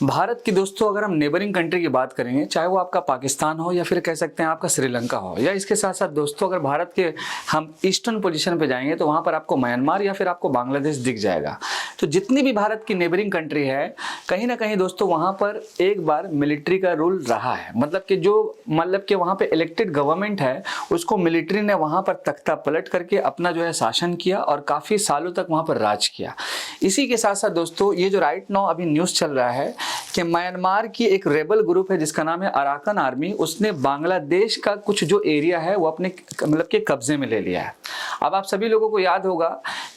भारत की दोस्तों अगर हम नेबरिंग कंट्री की बात करेंगे, चाहे वो आपका पाकिस्तान हो या फिर कह सकते हैं आपका श्रीलंका हो, या इसके साथ साथ दोस्तों अगर भारत के हम ईस्टर्न पोजीशन पे जाएंगे तो वहाँ पर आपको म्यांमार या फिर आपको बांग्लादेश दिख जाएगा। तो जितनी भी भारत की नेबरिंग कंट्री है, कहीं ना कहीं दोस्तों वहाँ पर एक बार मिलिट्री का रूल रहा है। मतलब कि वहाँ पे इलेक्टेड गवर्नमेंट है, उसको मिलिट्री ने वहाँ पर तख्ता पलट करके अपना जो है शासन किया और काफ़ी सालों तक वहाँ पर राज किया। इसी के साथ साथ दोस्तों ये जो राइट नाउ अभी न्यूज़ चल रहा है कि म्यांमार की एक रेबल ग्रुप है जिसका नाम है अराकन आर्मी, उसने बांग्लादेश का कुछ जो एरिया है वो अपने मतलब के कब्जे में ले लिया है। अब आप सभी लोगों को याद होगा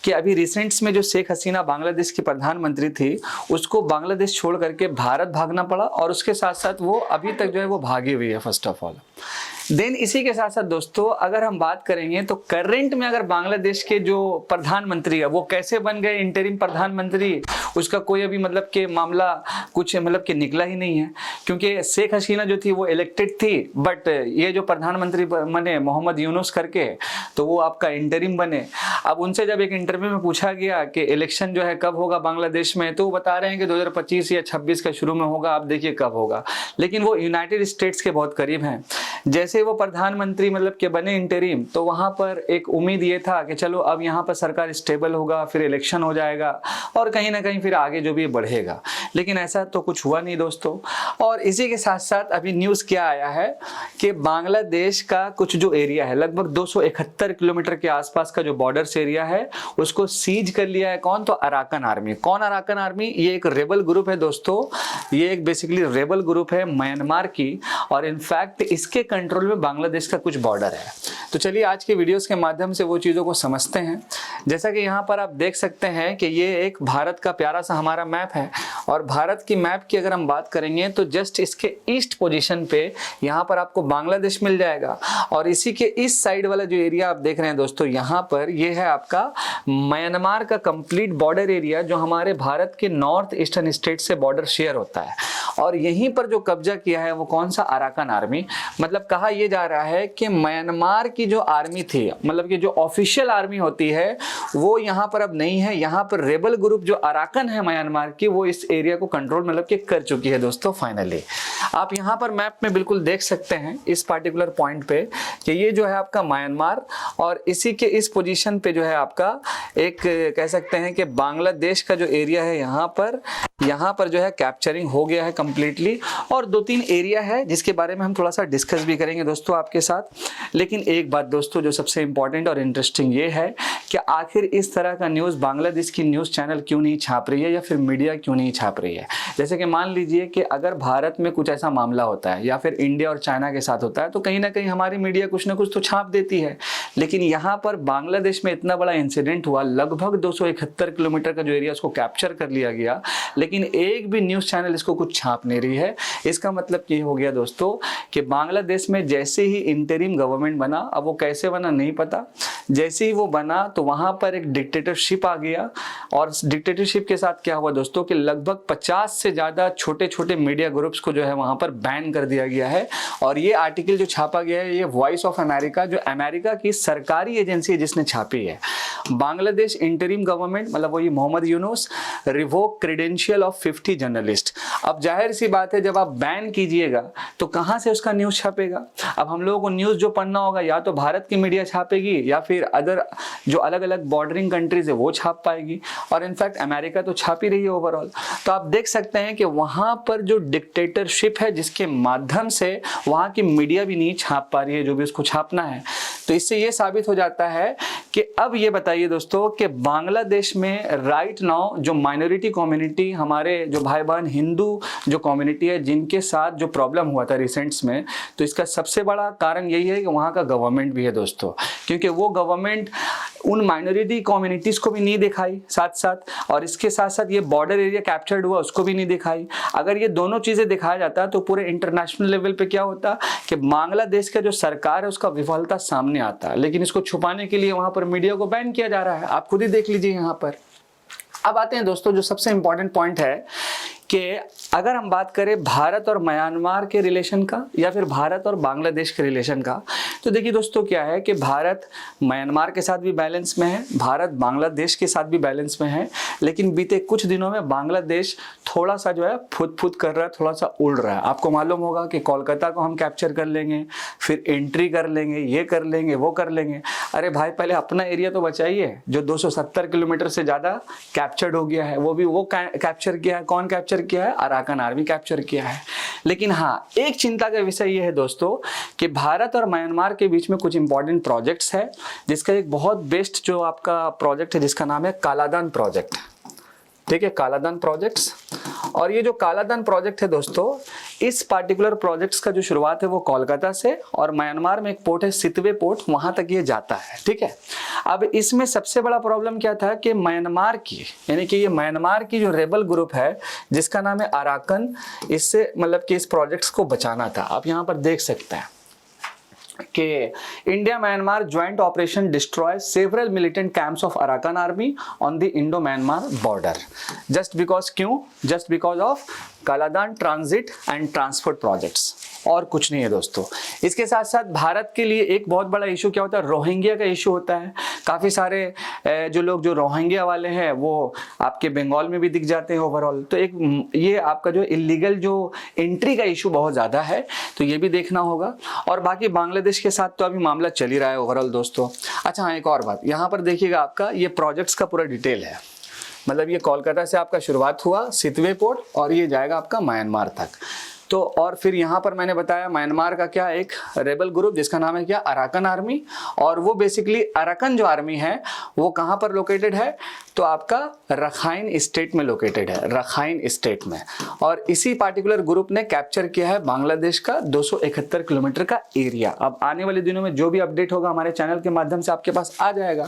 कि अभी रिसेंट्स में जो शेख हसीना बांग्लादेश की प्रधानमंत्री थी, उसको बांग्लादेश छोड़ करके भारत भागना पड़ा और उसके साथ साथ वो अभी तक जो है वो भागी हुई है फर्स्ट ऑफ ऑल। देन इसी के साथ साथ दोस्तों अगर हम बात करेंगे तो करंट में अगर बांग्लादेश के जो प्रधानमंत्री है वो कैसे बन गए इंटरिम प्रधानमंत्री, उसका कोई अभी मतलब के मामला कुछ मतलब कि निकला ही नहीं है, क्योंकि शेख हसीना जो थी वो इलेक्टेड थी, बट ये जो प्रधानमंत्री बने मोहम्मद यूनुस करके, तो वो आपका इंटरिम बने। अब उनसे जब एक इंटरव्यू में पूछा गया कि इलेक्शन जो है कब होगा बांग्लादेश में, तो वो बता रहे हैं कि 2025 या 26 का शुरू में होगा, आप देखिए कब होगा। लेकिन वो यूनाइटेड स्टेट्स के बहुत करीब हैं। जैसे वो प्रधानमंत्री मतलब के बने इंटरिम, तो वहां पर एक उम्मीद ये था कि चलो अब यहाँ पर सरकार स्टेबल होगा, फिर इलेक्शन हो जाएगा और कहीं ना कहीं फिर आगे जो भी बढ़ेगा। लेकिन ऐसा तो कुछ हुआ नहीं दोस्तों। और इसी के साथ साथ अभी न्यूज़ क्या आया है कि बांग्लादेश का कुछ जो एरिया है लगभग 271 किलोमीटर के आसपास का जो बॉर्डर्स एरिया है उसको सीज कर लिया है। कौन? तो अराकन आर्मी। कौन अराकन आर्मी? ये एक रेबल ग्रुप है दोस्तों, ये एक बेसिकली रेबल ग्रुप है म्यांमार की, और इनफैक्ट इसके कंट्रोल में बांग्लादेश का कुछ बॉर्डर है। तो चलिए आज के वीडियोस के माध्यम से वो चीज़ों को समझते हैं। जैसा कि यहाँ पर आप देख सकते हैं कि ये एक भारत का प्यारा सा हमारा मैप है, और भारत की मैप की अगर हम बात करेंगे तो जस्ट इसके ईस्ट पोजीशन पे यहाँ पर आपको बांग्लादेश मिल जाएगा, और इसी के इस साइड वाला जो एरिया आप देख रहे हैं दोस्तों, यहाँ पर ये है आपका म्यांमार का कंप्लीट बॉर्डर एरिया जो हमारे भारत के नॉर्थ ईस्टर्न स्टेट से बॉर्डर शेयर होता है। और यहीं पर जो कब्जा किया है वो कौन सा? Arakan army. मतलब कहा यह जा रहा है कि म्यांमार की जो आर्मी थी, मतलब कि जो ऑफिशियल आर्मी होती है वो यहाँ पर अब नहीं है। यहाँ पर रेबल ग्रुप जो अराकन है म्यांमार की, वो इस एरिया को कंट्रोल मतलब कि कर चुकी है दोस्तों फाइनली। आप यहाँ पर मैप में बिल्कुल देख सकते हैं इस पार्टिकुलर पॉइंट पे कि ये जो है आपका म्यांमार, और इसी के इस पोजीशन पे जो है आपका एक कह सकते हैं कि बांग्लादेश का जो एरिया है यहाँ पर जो है कैप्चरिंग हो गया है कंप्लीटली। और 2-3 एरिया है जिसके बारे में हम थोड़ा सा डिस्कस भी करेंगे दोस्तों आपके साथ। लेकिन एक बात दोस्तों जो सबसे इंपॉर्टेंट और इंटरेस्टिंग ये है कि आखिर इस तरह का न्यूज़ बांग्लादेश की न्यूज़ चैनल क्यों नहीं छाप रही है या फिर मीडिया क्यों नहीं छाप रही है। जैसे कि मान लीजिए कि अगर भारत में कुछ ऐसा मामला होता है या फिर इंडिया और चाइना के साथ होता है तो कहीं ना कहीं हमारी मीडिया कुछ ना कुछ तो छाप देती है। लेकिन यहाँ पर बांग्लादेश में इतना बड़ा इंसिडेंट हुआ, लगभग 271 किलोमीटर का जो एरिया उसको कैप्चर कर लिया गया, लेकिन एक भी न्यूज़ चैनल इसको कुछ छाप नहीं रही है। इसका मतलब ये हो गया दोस्तों कि बांग्लादेश में जैसे ही इंटरिम गवर्नमेंट बना, अब वो कैसे बना नहीं पता, जैसे ही वो बना तो वहां पर एक डिक्टेटरशिप आ गया। और डिक्टेटरशिप के साथ क्या हुआ दोस्तों कि लगभग 50 से ज़्यादा छोटे छोटे मीडिया ग्रुप्स को जो है वहां पर बैन कर दिया गया है। और ये आर्टिकल जो छापा गया है ये वॉइस ऑफ अमेरिका, जो अमेरिका की सरकारी एजेंसी है जिसने छापी है। बांग्लादेश इंटरिम गवर्नमेंट मतलब वही Muhammad Yunus revoke credential of 50 journalist. अब जाहिर सी बात है जब आप बैन कीजिएगा तो कहां से उसका न्यूज़ छपेगा। अब हम लोगों को न्यूज़ जो पढ़ना होगा या तो भारत की मीडिया छापेगी या फिर अदर जो अलग अलग बॉर्डरिंग कंट्रीज है वो छाप पाएगी, और इनफैक्ट अमेरिका तो छाप ही रही है ओवरऑल। तो आप देख सकते हैं कि वहां पर जो डिक्टेटरशिप है जिसके माध्यम से वहां की मीडिया भी नहीं छाप पा रही है जो भी उसको छापना है। तो इससे ये साबित हो जाता है कि अब ये बताइए दोस्तों कि बांग्लादेश में राइट नाउ जो माइनॉरिटी कम्युनिटी, हमारे जो भाई बहन हिंदू जो कम्युनिटी है जिनके साथ जो प्रॉब्लम हुआ था रिसेंट्स में, तो इसका सबसे बड़ा कारण यही है कि वहाँ का गवर्नमेंट भी है दोस्तों, क्योंकि वो गवर्नमेंट उन माइनॉरिटी कम्युनिटीज़ को भी नहीं दिखाई साथ साथ, और इसके साथ साथ ये बॉर्डर एरिया कैप्चर्ड हुआ उसको भी नहीं दिखाई। अगर ये दोनों चीज़ें दिखाया जाता तो पूरे इंटरनेशनल लेवल पे क्या होता कि बांग्लादेश का जो सरकार है उसका विफलता सामने आता, लेकिन इसको छुपाने के लिए वहाँ पर मीडिया को बैन किया जा रहा है। आप खुद ही देख लीजिए यहाँ पर। अब आते हैं दोस्तों जो सबसे इंपॉर्टेंट पॉइंट है कि अगर हम बात करें भारत और म्यांमार के रिलेशन का या फिर भारत और बांग्लादेश के रिलेशन का, तो देखिए दोस्तों क्या है कि भारत म्यांमार के साथ भी बैलेंस में है, भारत बांग्लादेश के साथ भी बैलेंस में है, लेकिन बीते कुछ दिनों में बांग्लादेश थोड़ा सा जो है फुट कर रहा है, थोड़ा सा उड़ रहा है। आपको मालूम होगा कि कोलकाता को हम कैप्चर कर लेंगे, फिर एंट्री कर लेंगे, ये कर लेंगे, वो कर लेंगे। अरे भाई पहले अपना एरिया तो बचाइए, जो 270 किलोमीटर से ज़्यादा कैप्चर्ड हो गया है, वो भी वो कैप्चर किया है। कौन कैप्चर किया है? अराकन आर्मी कैप्चर किया है। लेकिन हाँ, एक चिंता का विषय ये है दोस्तों कि भारत और म्यांमार के बीच में कुछ इंपॉर्टेंट प्रोजेक्ट्स है, जिसका एक बहुत बेस्ट जो आपका प्रोजेक्ट है जिसका नाम है कालादान प्रोजेक्ट। ठीक है, कालादान प्रोजेक्ट्स। और ये जो कालादान प्रोजेक्ट है दोस्तों, इस पार्टिकुलर प्रोजेक्ट्स का जो शुरुआत है वो कोलकाता से, और म्यांमार में एक पोर्ट है सितवे पोर्ट, वहां तक ये जाता है। ठीक है, अब इसमें सबसे बड़ा प्रॉब्लम क्या था कि म्यांमार की, यानी कि ये म्यांमार की जो रेबल ग्रुप है जिसका नाम है अराकन, इससे मतलब कि इस प्रोजेक्ट्स को बचाना था। आप यहाँ पर देख सकते हैं कि India Myanmar joint operation destroy several militant camps of Arakan Army on the Indo Myanmar border, just because क्यों? Just because of Kaladan transit and transport projects, और कुछ नहीं है दोस्तों। इसके साथ साथ भारत के लिए एक बहुत बड़ा इशू क्या होता है? रोहिंग्या का इशू होता है। काफ़ी सारे जो लोग जो रोहिंग्या वाले हैं वो आपके बंगाल में भी दिख जाते हैं ओवरऑल। तो एक ये आपका जो इलीगल जो एंट्री का इशू बहुत ज़्यादा है, तो ये भी देखना होगा। और बाकी बांग्लादेश के साथ तो अभी मामला चल ही रहा है ओवरऑल दोस्तों। अच्छा हाँ, एक और बात यहाँ पर देखिएगा, आपका ये प्रोजेक्ट्स का पूरा डिटेल है। मतलब ये कोलकाता से आपका शुरुआत हुआ सितवे पोर्ट, और ये जाएगा आपका म्यांमार तक। तो और फिर यहाँ पर मैंने बताया म्यांमार का क्या, एक रेबल ग्रुप जिसका नाम है क्या, अराकन आर्मी। और वो बेसिकली अराकन जो आर्मी है वो कहाँ पर लोकेटेड है? तो आपका रखाइन स्टेट में लोकेटेड है, रखाइन स्टेट में। और इसी पार्टिकुलर ग्रुप ने कैप्चर किया है बांग्लादेश का 271 किलोमीटर का एरिया। अब आने वाले दिनों में जो भी अपडेट होगा हमारे चैनल के माध्यम से आपके पास आ जाएगा।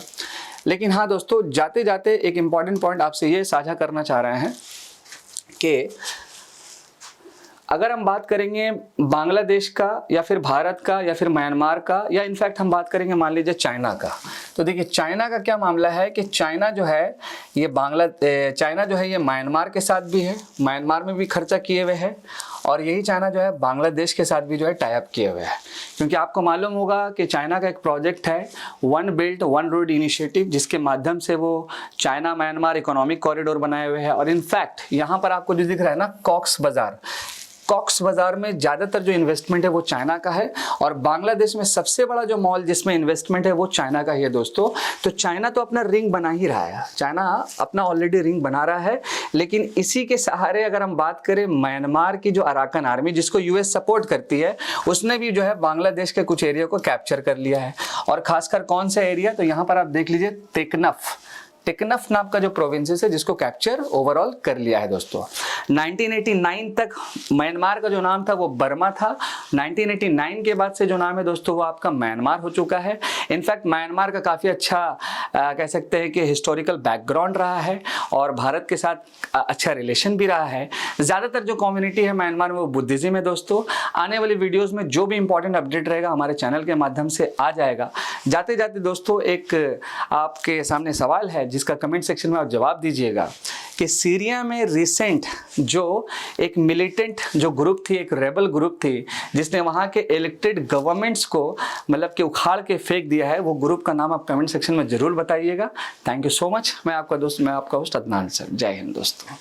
लेकिन हाँ दोस्तों, जाते जाते एक इम्पॉर्टेंट पॉइंट आपसे ये साझा करना चाह रहे हैं कि अगर हम बात करेंगे बांग्लादेश का या फिर भारत का या फिर म्यांमार का, या इनफैक्ट हम बात करेंगे मान लीजिए चाइना का, तो देखिए चाइना का क्या मामला है कि चाइना जो है ये म्यांमार के साथ भी है, म्यांमार में भी खर्चा किए हुए है, और यही चाइना जो है बांग्लादेश के साथ भी जो है टाई अप किए हुए है। क्योंकि आपको मालूम होगा कि चाइना का एक प्रोजेक्ट है one belt one road initiative, जिसके माध्यम से वो चाइना म्यांमार इकोनॉमिक कॉरिडोर बनाए हुए हैं। और इनफैक्ट यहाँ पर आपको जो दिख रहा है ना कॉक्स बाजार में ज़्यादातर जो इन्वेस्टमेंट है वो चाइना का है, और बांग्लादेश में सबसे बड़ा जो मॉल जिसमें इन्वेस्टमेंट है वो चाइना का ही है दोस्तों। तो चाइना तो अपना रिंग बना ही रहा है, चाइना अपना ऑलरेडी रिंग बना रहा है। लेकिन इसी के सहारे अगर हम बात करें म्यांमार की जो अराकन आर्मी जिसको यूएस सपोर्ट करती है, उसने भी जो है बांग्लादेश के कुछ एरिया को कैप्चर कर लिया है। और खासकर कौन सा एरिया? तो यहाँ पर आप देख लीजिए टेकनफ नाम का जो प्रोविंसेस है जिसको कैप्चर ओवरऑल कर लिया है दोस्तों। 1989 तक म्यांमार का जो नाम था वो बर्मा था। 1989 के बाद से जो नाम है दोस्तों वो आपका म्यांमार हो चुका है। इनफैक्ट म्यांमार का काफ़ी अच्छा कह सकते हैं कि हिस्टोरिकल बैकग्राउंड रहा है, और भारत के साथ अच्छा रिलेशन भी रहा है। ज़्यादातर जो कम्युनिटी है म्यांमार में वो बुद्धिज़्म है दोस्तों। आने वाली वीडियोज़ में जो भी इंपॉर्टेंट अपडेट रहेगा हमारे चैनल के माध्यम से आ जाएगा। जाते जाते दोस्तों एक आपके सामने सवाल है जिसका कमेंट सेक्शन में आप जवाब दीजिएगा कि सीरिया में रिसेंट जो एक मिलिटेंट जो ग्रुप थी, एक रेबल ग्रुप थी जिसने वहाँ के इलेक्टेड गवर्नमेंट्स को मतलब कि उखाड़ के फेंक दिया है, वो ग्रुप का नाम आप कमेंट सेक्शन में जरूर बताइएगा। Thank you so much. मैं आपका होस्ट अदनान सर। जय हिंद दोस्तों।